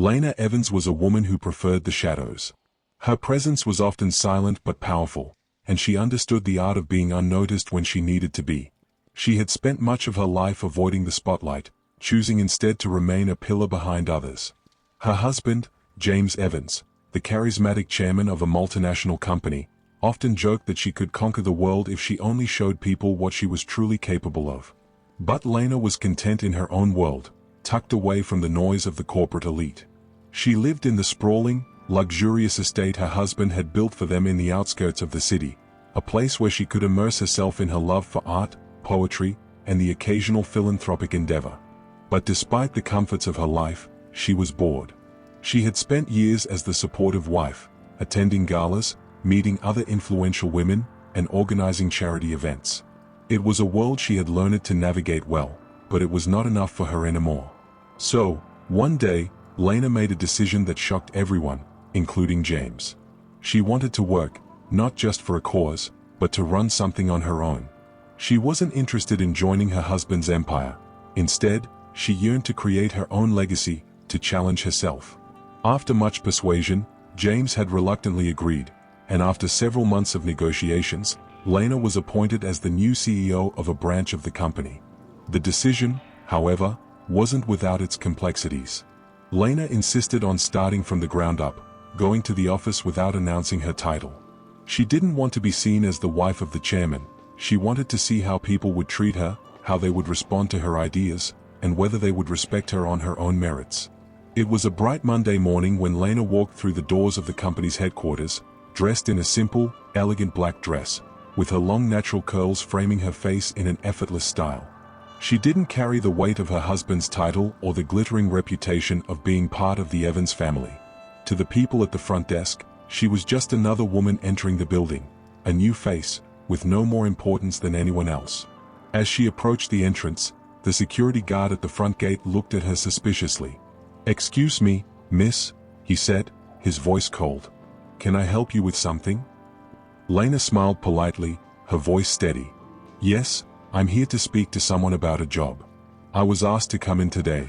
Lena Evans was a woman who preferred the shadows. Her presence was often silent but powerful, and she understood the art of being unnoticed when she needed to be. She had spent much of her life avoiding the spotlight, choosing instead to remain a pillar behind others. Her husband, James Evans, the charismatic chairman of a multinational company, often joked that she could conquer the world if she only showed people what she was truly capable of. But Lena was content in her own world, tucked away from the noise of the corporate elite. She lived in the sprawling, luxurious estate her husband had built for them in the outskirts of the city, a place where she could immerse herself in her love for art, poetry, and the occasional philanthropic endeavor. But despite the comforts of her life, she was bored. She had spent years as the supportive wife, attending galas, meeting other influential women, and organizing charity events. It was a world she had learned to navigate well, but it was not enough for her anymore. So, one day, Lena made a decision that shocked everyone, including James. She wanted to work, not just for a cause, but to run something on her own. She wasn't interested in joining her husband's empire. Instead, she yearned to create her own legacy, to challenge herself. After much persuasion, James had reluctantly agreed, and after several months of negotiations, Lena was appointed as the new CEO of a branch of the company. The decision, however, wasn't without its complexities. Lena insisted on starting from the ground up, going to the office without announcing her title. She didn't want to be seen as the wife of the chairman. She wanted to see how people would treat her, how they would respond to her ideas, and whether they would respect her on her own merits. It was a bright Monday morning when Lena walked through the doors of the company's headquarters, dressed in a simple, elegant black dress, with her long natural curls framing her face in an effortless style. She didn't carry the weight of her husband's title or the glittering reputation of being part of the Evans family. To the people at the front desk, she was just another woman entering the building, a new face, with no more importance than anyone else. As she approached the entrance, the security guard at the front gate looked at her suspiciously. "Excuse me, miss," he said, his voice cold. "Can I help you with something?" Lena smiled politely, her voice steady. "Yes, I'm here to speak to someone about a job. I was asked to come in today."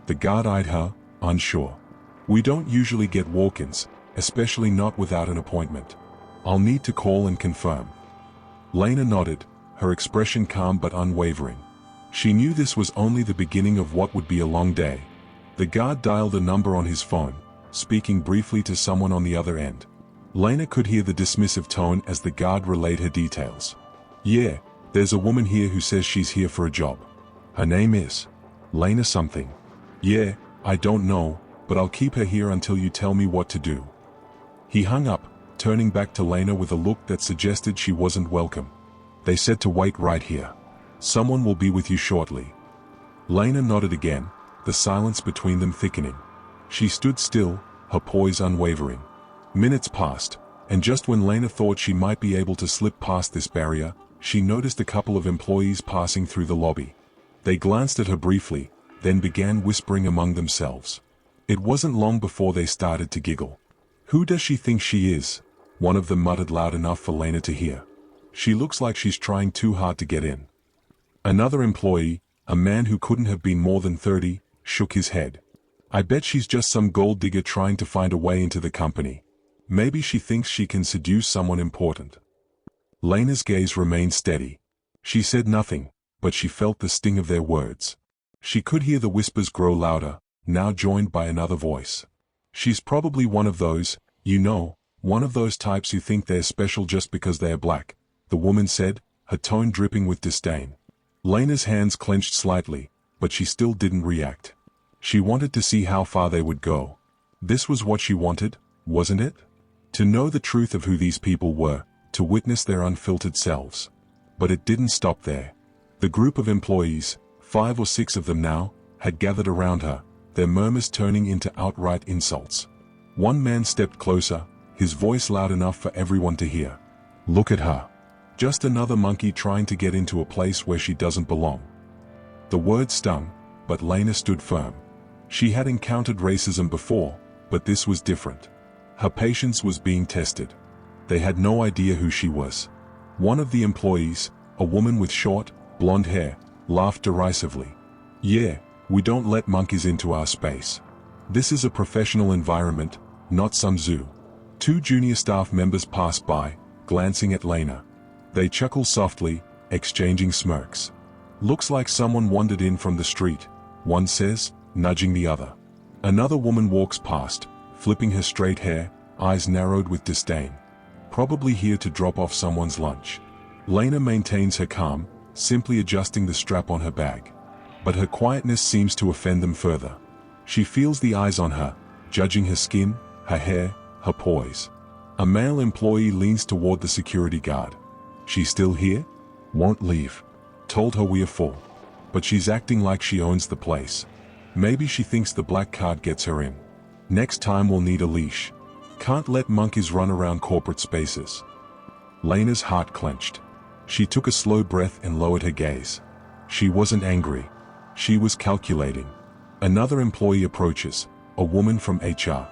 The guard eyed her, unsure. "We don't usually get walk-ins, especially not without an appointment. I'll need to call and confirm." Lena nodded, her expression calm but unwavering. She knew this was only the beginning of what would be a long day. The guard dialed a number on his phone, speaking briefly to someone on the other end. Lena could hear the dismissive tone as the guard relayed her details. "Yeah, there's a woman here who says she's here for a job. Her name is Lena something. Yeah, I don't know, but I'll keep her here until you tell me what to do." He hung up, turning back to Lena with a look that suggested she wasn't welcome. "They said to wait right here. Someone will be with you shortly." Lena nodded again, the silence between them thickening. She stood still, her poise unwavering. Minutes passed, and just when Lena thought she might be able to slip past this barrier, she noticed a couple of employees passing through the lobby. They glanced at her briefly, then began whispering among themselves. It wasn't long before they started to giggle. "Who does she think she is?" one of them muttered loud enough for Lena to hear. "She looks like she's trying too hard to get in." Another employee, a man who couldn't have been more than 30, shook his head. "I bet she's just some gold digger trying to find a way into the company. Maybe she thinks she can seduce someone important." Lena's gaze remained steady. She said nothing, but she felt the sting of their words. She could hear the whispers grow louder, now joined by another voice. "She's probably one of those, you know, one of those types who think they're special just because they're black," the woman said, her tone dripping with disdain. Lena's hands clenched slightly, but she still didn't react. She wanted to see how far they would go. This was what she wanted, wasn't it? To know the truth of who these people were, to witness their unfiltered selves. But it didn't stop there. The group of employees, 5 or 6 of them now, had gathered around her, their murmurs turning into outright insults. One man stepped closer, his voice loud enough for everyone to hear. "Look at her. Just another monkey trying to get into a place where she doesn't belong." The word stung, but Lena stood firm. She had encountered racism before, but this was different. Her patience was being tested. They had no idea who she was. One of the employees, a woman with short, blonde hair, laughed derisively. "Yeah, we don't let monkeys into our space. This is a professional environment, not some zoo. Two junior staff members pass by, glancing at Lena. They chuckle softly, exchanging smirks. Looks like someone wandered in from the street, one says, nudging the other. Another woman walks past, flipping her straight hair, eyes narrowed with disdain. Probably here to drop off someone's lunch. Lena maintains her calm, simply adjusting the strap on her bag. But her quietness seems to offend them further. She feels the eyes on her, judging her skin, her hair, her poise. A male employee leans toward the security guard. She's still here? Won't leave. Told her we are full. But she's acting like she owns the place. Maybe she thinks the black card gets her in. Next time we'll need a leash. Can't let monkeys run around corporate spaces. Lena's heart clenched. She took a slow breath and lowered her gaze. She wasn't angry. She was calculating. Another employee approaches, a woman from HR.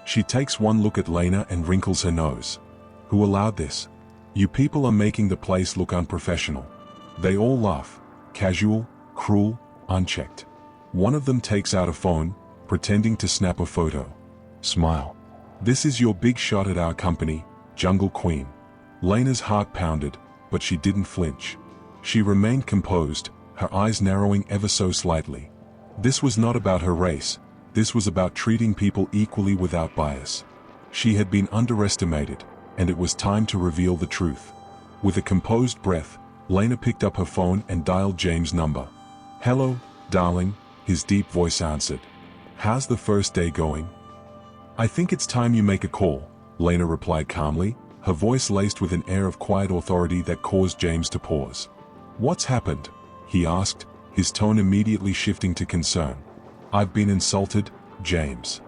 She takes one look at Lena and wrinkles her nose. Who allowed this? You people are making the place look unprofessional. They all laugh. Casual, cruel, unchecked. One of them takes out a phone, pretending to snap a photo. Smile. This is your big shot at our company, Jungle Queen. Lena's heart pounded, but she didn't flinch. She remained composed, her eyes narrowing ever so slightly. This was not about her race. This was about treating people equally without bias. She had been underestimated, and it was time to reveal the truth. With a composed breath, Lena picked up her phone and dialed James' number. Hello, darling, his deep voice answered. How's the first day going? I think it's time you make a call, Lena replied calmly, her voice laced with an air of quiet authority that caused James to pause. What's happened? He asked, his tone immediately shifting to concern. I've been insulted, James.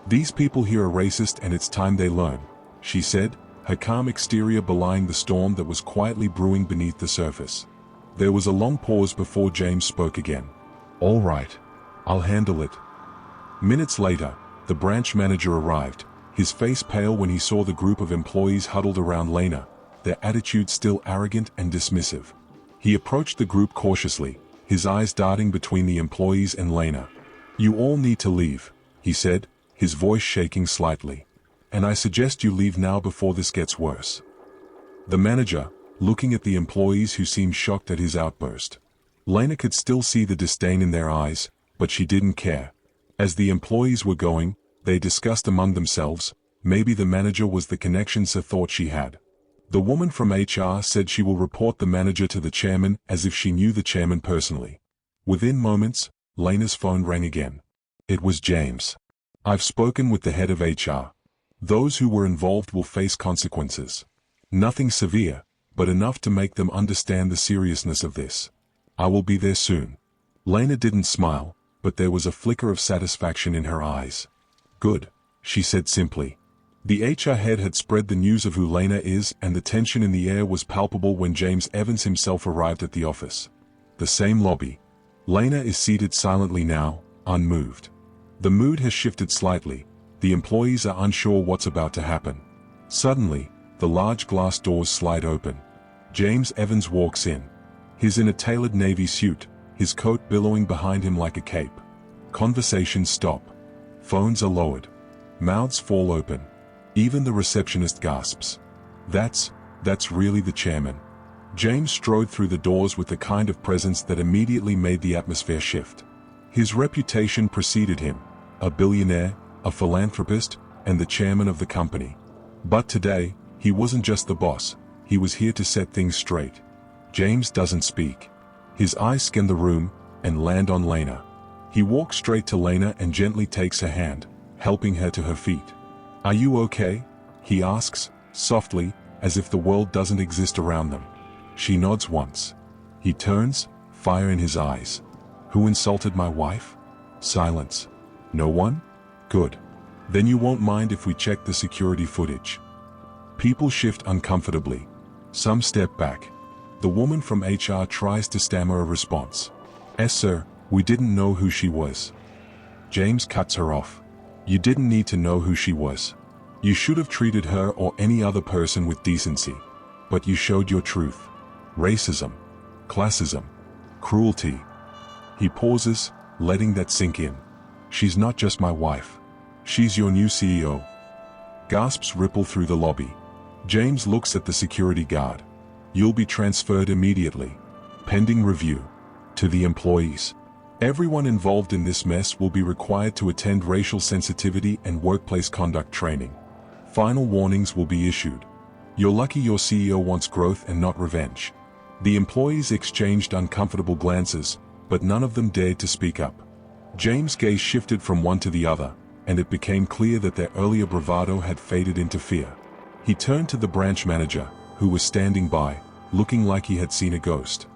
These people here are racist and it's time they learn, she said, her calm exterior belying the storm that was quietly brewing beneath the surface. There was a long pause before James spoke again. All right. I'll handle it. Minutes later, the branch manager arrived, his face pale when he saw the group of employees huddled around Lena, their attitude still arrogant and dismissive. He approached the group cautiously, his eyes darting between the employees and Lena. You all need to leave, he said, his voice shaking slightly. And I suggest you leave now before this gets worse. The manager, looking at the employees who seemed shocked at his outburst. Lena could still see the disdain in their eyes, but she didn't care. As the employees were going, they discussed among themselves, maybe the manager was the connection Sir thought she had. The woman from HR said she will report the manager to the chairman as if she knew the chairman personally. Within moments, Lena's phone rang again. It was James. I've spoken with the head of HR. Those who were involved will face consequences. Nothing severe, but enough to make them understand the seriousness of this. I will be there soon. Lena didn't smile, but there was a flicker of satisfaction in her eyes. Good, she said simply. The HR head had spread the news of who Lena is, and the tension in the air was palpable when James Evans himself arrived at the office. The same lobby. Lena is seated silently now, unmoved. The mood has shifted slightly. The employees are unsure what's about to happen. Suddenly, the large glass doors slide open. James Evans walks in. He's in a tailored navy suit, his coat billowing behind him like a cape. Conversations stop. Phones are lowered. Mouths fall open. Even the receptionist gasps. That's really the chairman. James strode through the doors with the kind of presence that immediately made the atmosphere shift. His reputation preceded him, a billionaire, a philanthropist, and the chairman of the company. But today, he wasn't just the boss, he was here to set things straight. James doesn't speak. His eyes scan the room, and land on Lena. He walks straight to Lena and gently takes her hand, helping her to her feet. Are you okay? He asks, softly, as if the world doesn't exist around them. She nods once. He turns, fire in his eyes. Who insulted my wife? Silence. No one? Good. Then you won't mind if we check the security footage. People shift uncomfortably. Some step back. The woman from HR tries to stammer a response. Yes, sir, we didn't know who she was. James cuts her off. You didn't need to know who she was. You should have treated her or any other person with decency. But you showed your truth. Racism. Classism. Cruelty. He pauses, letting that sink in. She's not just my wife. She's your new CEO. Gasps ripple through the lobby. James looks at the security guard. You'll be transferred immediately, pending review, to the employees. Everyone involved in this mess will be required to attend racial sensitivity and workplace conduct training. Final warnings will be issued. You're lucky your CEO wants growth and not revenge. The employees exchanged uncomfortable glances, but none of them dared to speak up. James' gaze shifted from one to the other, and it became clear that their earlier bravado had faded into fear. He turned to the branch manager, who was standing by, looking like he had seen a ghost.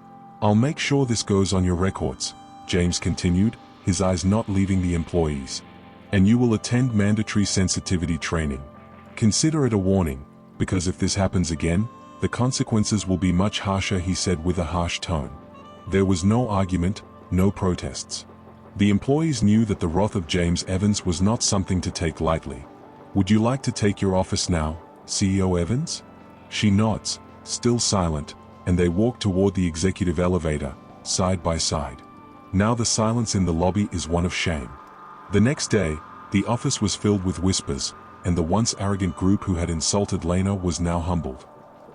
I'll make sure this goes on your records, James continued, his eyes not leaving the employees. And you will attend mandatory sensitivity training. Consider it a warning, because if this happens again, the consequences will be much harsher, he said with a harsh tone. There was no argument, no protests. The employees knew that the wrath of James Evans was not something to take lightly. Would you like to take your office now, CEO Evans? She nods, still silent, and they walk toward the executive elevator, side by side. Now the silence in the lobby is one of shame. The next day, the office was filled with whispers, and the once arrogant group who had insulted Lena was now humbled.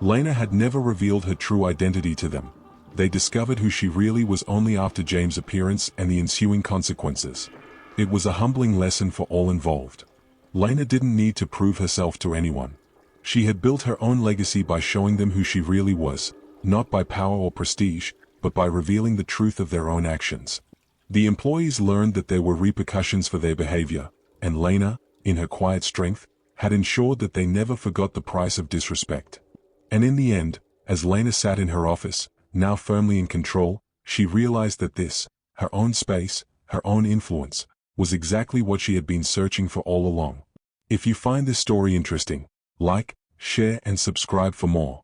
Lena had never revealed her true identity to them. They discovered who she really was only after James' appearance and the ensuing consequences. It was a humbling lesson for all involved. Lena didn't need to prove herself to anyone. She had built her own legacy by showing them who she really was, not by power or prestige, but by revealing the truth of their own actions. The employees learned that there were repercussions for their behavior, and Lena, in her quiet strength, had ensured that they never forgot the price of disrespect. And in the end, as Lena sat in her office, now firmly in control, she realized that this, her own space, her own influence, was exactly what she had been searching for all along. If you find this story interesting, like, share and subscribe for more.